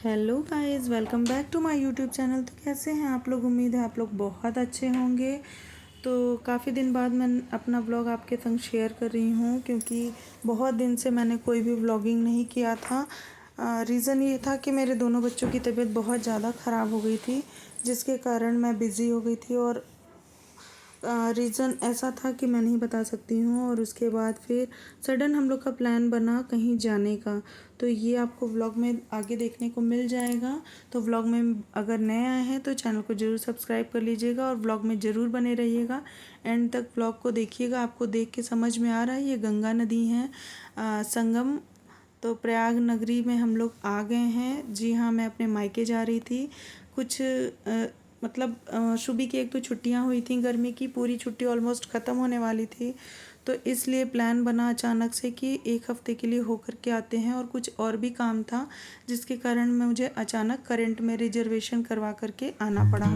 Hello guys, welcome back to my YouTube channel. तो कैसे हैं आप लोग? उम्मीद है आप लोग बहुत अच्छे होंगे। तो काफ़ी दिन बाद मैं अपना व्लॉग आपके संग शेयर कर रही हूँ, क्योंकि बहुत दिन से मैंने कोई भी व्लॉगिंग नहीं किया था। रीज़न ये था कि मेरे दोनों बच्चों की तबीयत बहुत ज़्यादा ख़राब हो गई थी, जिसके कारण मैं बिज़ी हो गई थी। और रीज़न ऐसा था कि मैं नहीं बता सकती हूँ। और उसके बाद फिर सडन हम लोग का प्लान बना कहीं जाने का। तो ये आपको व्लॉग में आगे देखने को मिल जाएगा। तो व्लॉग में अगर नए आए हैं तो चैनल को ज़रूर सब्सक्राइब कर लीजिएगा और व्लॉग में ज़रूर बने रहिएगा। एंड तक व्लॉग को देखिएगा। आपको देख के समझ में आ रहा है ये गंगा नदी है संगम। तो प्रयाग नगरी में हम लोग आ गए हैं। जी हाँ, मैं अपने मायके जा रही थी। कुछ शुभी की एक तो छुट्टियां हुई थी गर्मी की, पूरी छुट्टी ऑलमोस्ट ख़त्म होने वाली थी। तो इसलिए प्लान बना अचानक से कि एक हफ़्ते के लिए होकर के आते हैं। और कुछ और भी काम था, जिसके कारण मुझे अचानक करंट में रिजर्वेशन करवा करके आना पड़ा।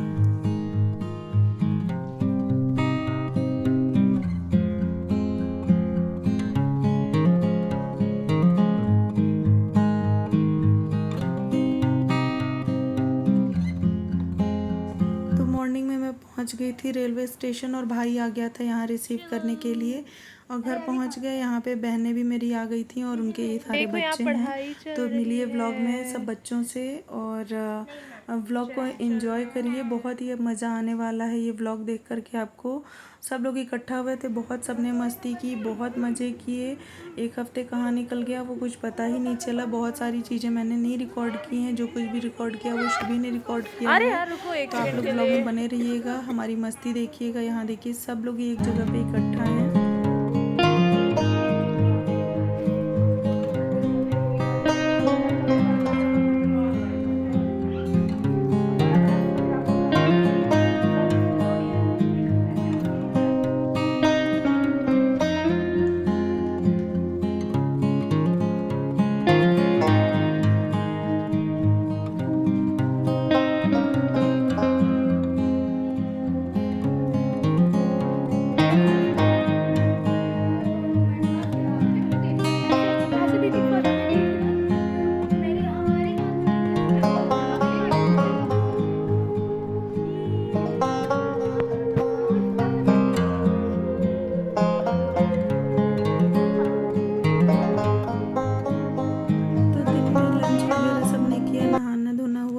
तो मॉर्निंग में मैं पहुंच गई थी रेलवे स्टेशन, और भाई आ गया था यहाँ रिसीव करने के लिए। और घर पहुंच गए। यहाँ पे बहनें भी मेरी आ गई थी और उनके ये सारे बच्चे हैं। तो मिलिए व्लॉग में सब बच्चों से, और व्लॉग को एंजॉय करिए। बहुत ही मज़ा आने वाला है ये व्लॉग देख कर के आपको। सब लोग इकट्ठा हुए थे, बहुत सबने मस्ती की, बहुत मज़े किए। एक हफ्ते कहाँ निकल गया वो कुछ पता ही नहीं चला। बहुत सारी चीज़ें मैंने नहीं रिकॉर्ड की हैं, जो कुछ भी रिकॉर्ड किया वो शुभी ने रिकॉर्ड किया है। तो आप लोग व्लॉग में बने रहिएगा, हमारी मस्ती देखिएगा। यहाँ देखिए सब लोग एक जगह पे इकट्ठा हैं।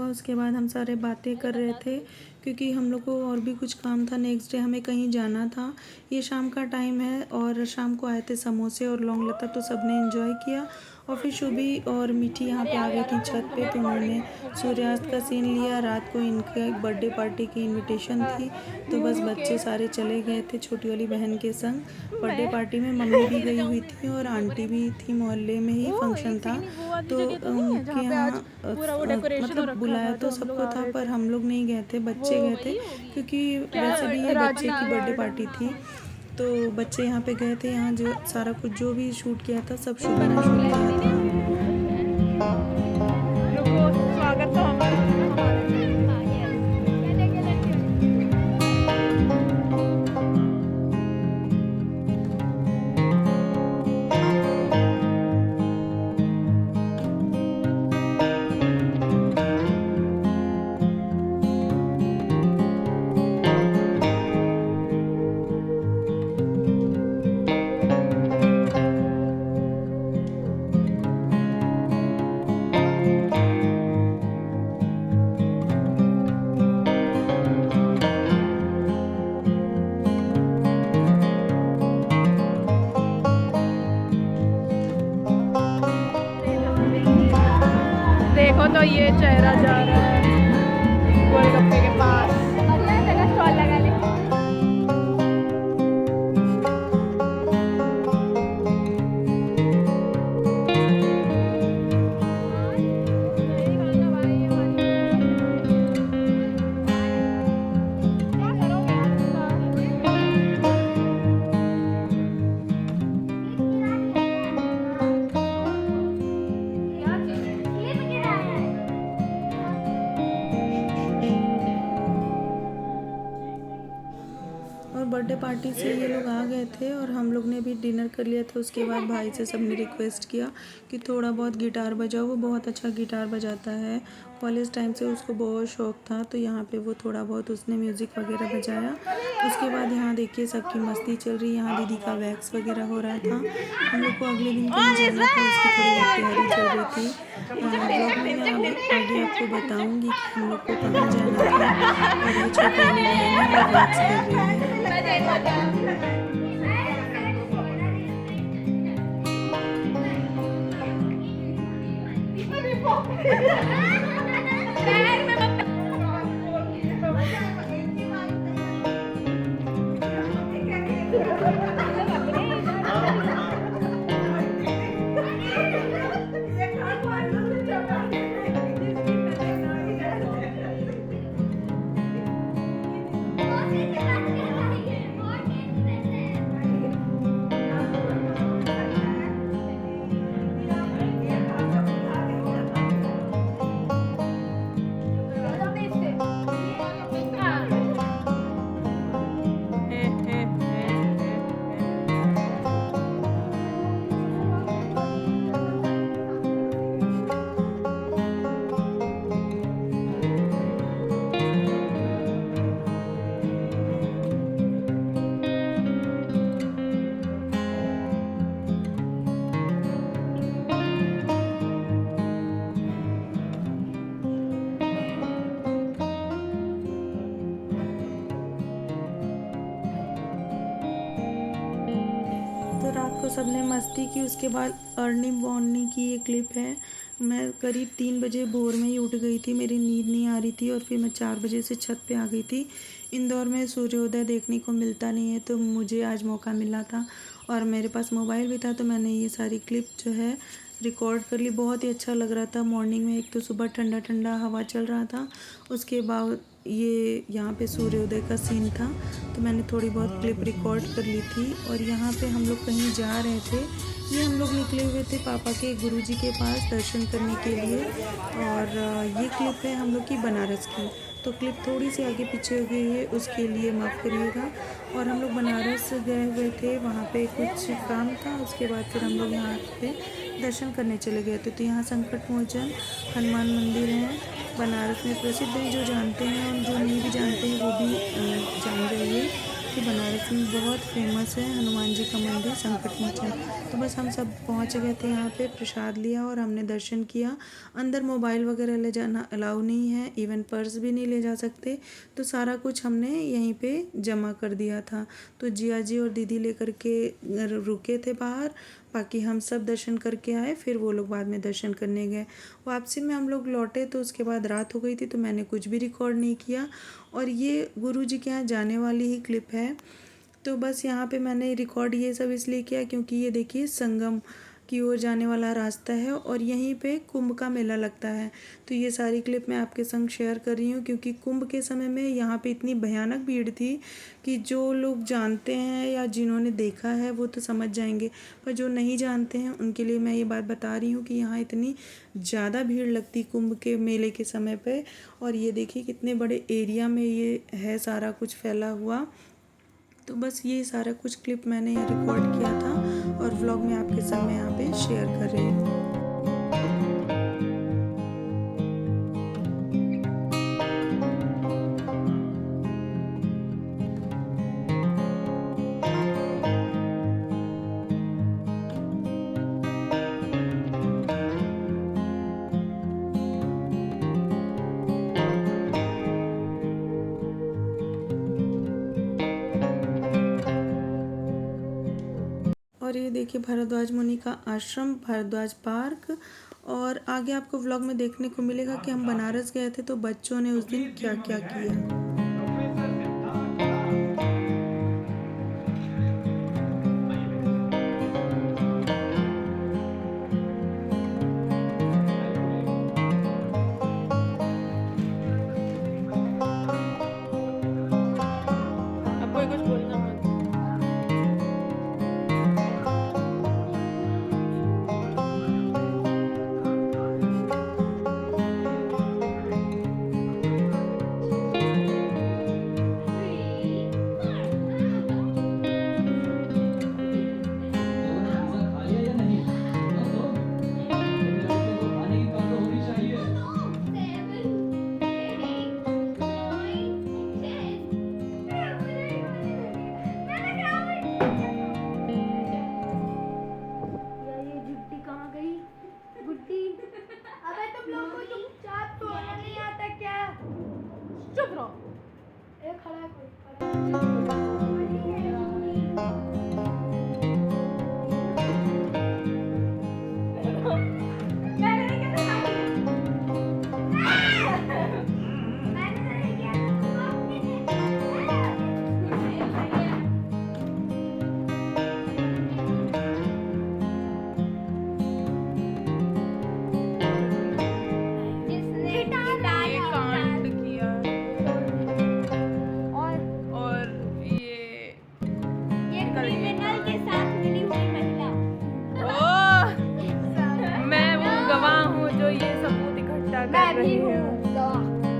उसके बाद हम सारे बातें कर रहे थे, क्योंकि हम लोग को और भी कुछ काम था। नेक्स्ट डे हमें कहीं जाना था। ये शाम का टाइम है, और शाम को आए थे समोसे और लौंग लता, तो सबने एंजॉय किया। और फिर शुभी और मीठी यहाँ पे आ गई थी छत पे, तो उन्होंने सूर्यास्त का सीन लिया। रात को इनका एक बर्थडे पार्टी की इनविटेशन थी, तो बस बच्चे सारे चले गए थे छोटी वाली बहन के संग बर्थडे पार्टी में। मम्मी भी गई हुई थी और आंटी भी थी। मोहल्ले में ही फंक्शन था, तो उनके यहाँ बुलाया तो सबको था, पर हम लोग नहीं गए थे, बच्चे गए थे। क्योंकि वैसे भी ये बच्चे की बर्थडे पार्टी थी, तो बच्चे यहाँ पे गए थे। यहाँ जो सारा कुछ जो भी शूट किया था सब शुभी ने शूट किया था। स्वागत तो हमारा। देखो तो ये चेहरा जा रहा है गोलगप्पे के पास। स्टॉल लगा ले। और बर्थडे पार्टी से ये लोग आ गए थे और हम लोग ने भी डिनर कर लिया था। उसके बाद भाई से सबने रिक्वेस्ट किया कि थोड़ा बहुत गिटार बजाओ। वो बहुत अच्छा गिटार बजाता है, कॉलेज टाइम से उसको बहुत शौक था, तो यहाँ पे वो थोड़ा बहुत उसने म्यूज़िक वगैरह बजाया। उसके बाद यहाँ देखिए सबकी मस्ती चल रही है। यहाँ दीदी का वैक्स वगैरह हो रहा था। हम लोग को अगले दिन कहीं जाना था, उसकी थोड़ी तैयारी चल रही थी। ब्लॉग में मैं आगे आपको बताऊंगी कि हम लोग को कहाँ जाना था। और ये छोटी वाली बहन है, वो वैक्स कर रही है। तो रात को सबने मस्ती की। उसके बाद अर्ली मॉर्निंग की ये क्लिप है। मैं करीब 3 बजे भोर में ही उठ गई थी, मेरी नींद नहीं आ रही थी और फिर मैं 4 बजे से छत पे आ गई थी। इंदौर में सूर्योदय देखने को मिलता नहीं है, तो मुझे आज मौका मिला था और मेरे पास मोबाइल भी था, तो मैंने ये सारी क्लिप जो है रिकॉर्ड कर ली। बहुत ही अच्छा लग रहा था मॉर्निंग में। एक तो सुबह ठंडा ठंडा हवा चल रहा था, उसके बाद ये यहाँ पे सूर्योदय का सीन था, तो मैंने थोड़ी बहुत क्लिप रिकॉर्ड कर ली थी। और यहाँ पे हम लोग कहीं जा रहे थे। ये हम लोग निकले हुए थे पापा के गुरुजी के पास दर्शन करने के लिए। और ये क्लिप है हम लोग की बनारस की, तो क्लिप थोड़ी सी आगे पीछे हो गई है, उसके लिए माफ़ करिएगा। और हम लोग बनारस गए हुए थे, वहाँ पे कुछ काम था। उसके बाद फिर हम लोग यहाँ पे दर्शन करने चले गए थे। तो यहाँ संकट मोचन हनुमान मंदिर है, बनारस में प्रसिद्ध है। जो जानते हैं और जो नहीं भी जानते हैं वो भी जान जाइए कि बनारस में बहुत फेमस है हनुमान जी का मंदिर संकट मोचन। तो बस हम सब पहुंच गए थे यहाँ पे, प्रसाद लिया और हमने दर्शन किया। अंदर मोबाइल वगैरह ले जाना अलाउ नहीं है, इवन पर्स भी नहीं ले जा सकते। तो सारा कुछ हमने यहीं पे जमा कर दिया था। तो जिया जी और दीदी लेकर के रुके थे बाहर, बाकी हम सब दर्शन करके आए। फिर वो लोग बाद में दर्शन करने गए। वापसी में हम लोग लौटे तो उसके बाद रात हो गई थी, तो मैंने कुछ भी रिकॉर्ड नहीं किया। और ये गुरुजी के यहाँ जाने वाली ही क्लिप है। तो बस यहाँ पे मैंने रिकॉर्ड ये सब इसलिए किया क्योंकि ये देखिए संगम की ओर जाने वाला रास्ता है और यहीं पे कुंभ का मेला लगता है। तो ये सारी क्लिप मैं आपके संग शेयर कर रही हूँ क्योंकि कुंभ के समय में यहाँ पे इतनी भयानक भीड़ थी कि जो लोग जानते हैं या जिन्होंने देखा है वो तो समझ जाएंगे, पर जो नहीं जानते हैं उनके लिए मैं ये बात बता रही हूँ कि यहाँ इतनी ज़्यादा भीड़ लगती कुंभ के मेले के समय पे। और ये देखिए कितने बड़े एरिया में ये है सारा कुछ फैला हुआ। तो बस ये सारा कुछ क्लिप मैंने रिकॉर्ड किया था और व्लॉग में आपके संग मैं यहाँ पे शेयर कर रही हूँ। और ये देखिए भारद्वाज मुनि का आश्रम, भारद्वाज पार्क। और आगे आपको व्लॉग में देखने को मिलेगा कि हम बनारस गए थे तो बच्चों ने उस दिन क्या क्या किया। अब कोई कुछ बोलना मत।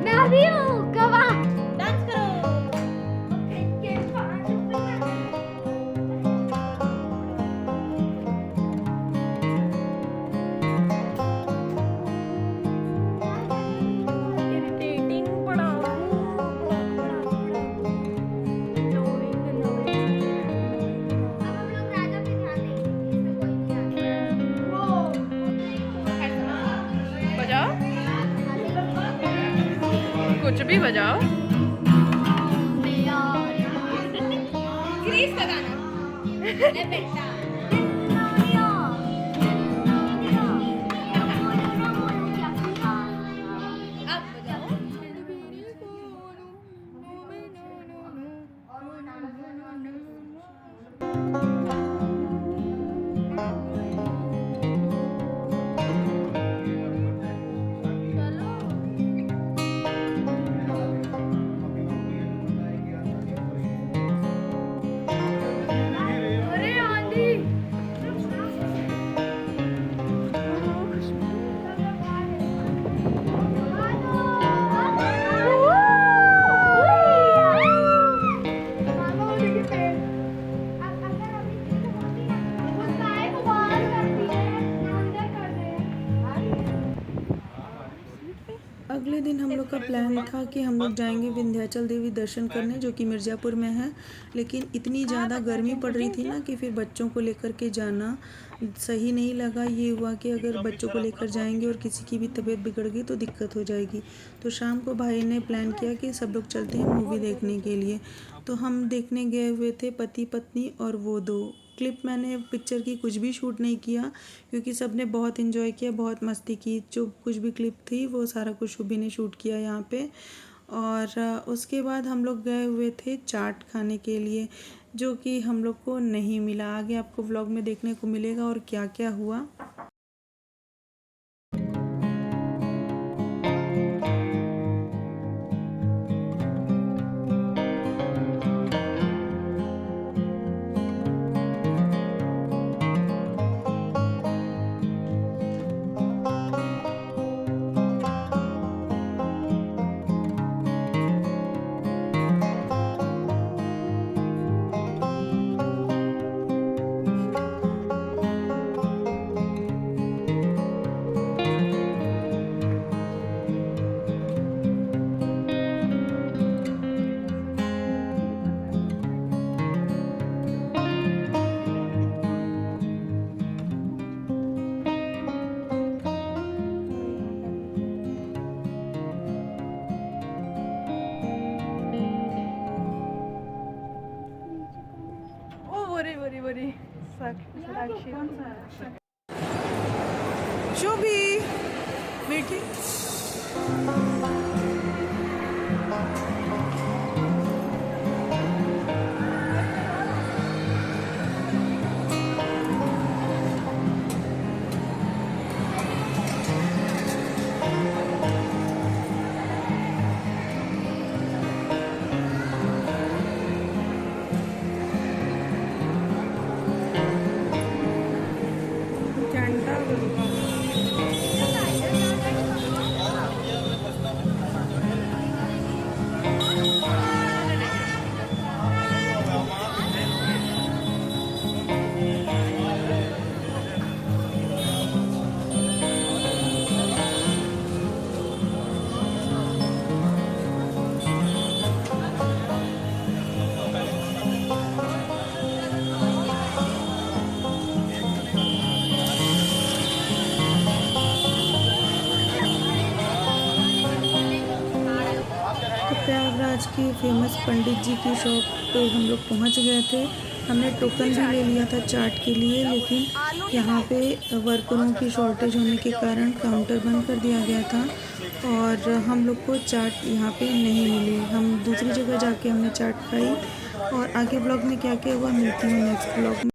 मैं भी हूँ गवाह। डांस करो। इरिटेटिंग बड़ा अब हम लोग राजा पे ध्यान देंगे, इसमें कोई नहीं आएगा। बजाओ, कुछ भी बजाओ। ग्रीस का गाना। ले बेटा। अब बजाओ। अरे आंधी। अगले दिन हम लोग का प्लान था कि हम लोग जाएंगे विंध्याचल देवी दर्शन करने, जो कि मिर्ज़ापुर में है। लेकिन इतनी ज़्यादा गर्मी पड़ रही थी ना कि फिर बच्चों को लेकर के जाना सही नहीं लगा। ये हुआ कि अगर बच्चों को लेकर जाएंगे और किसी की भी तबीयत बिगड़ गई तो दिक्कत हो जाएगी। तो शाम को भाई ने प्लान किया कि सब लोग चलते हैं मूवी देखने के लिए। तो हम देखने गए हुए थे पति पत्नी और वो दो। क्लिप मैंने पिक्चर की कुछ भी शूट नहीं किया क्योंकि सब ने बहुत इन्जॉय किया, बहुत मस्ती की। जो कुछ भी क्लिप थी वो सारा कुछ शुभी ने शूट किया यहाँ पे। और उसके बाद हम लोग गए हुए थे चाट खाने के लिए, जो कि हम लोग को नहीं मिला। आगे आपको व्लॉग में देखने को मिलेगा और क्या क्या हुआ। वरी साक्षी शुभी बेटी पंडित जी की शॉप पे हम लोग पहुंच गए थे। हमने टोकन भी ले लिया था चाट के लिए, लेकिन यहाँ पे वर्करों की शॉर्टेज होने के कारण काउंटर बंद कर दिया गया था और हम लोग को चाट यहाँ पे नहीं मिली। हम दूसरी जगह जाके हमने चाट खाई और आगे ब्लॉग में क्या क्या हुआ मिलती हूँ नेक्स्ट ब्लॉग में।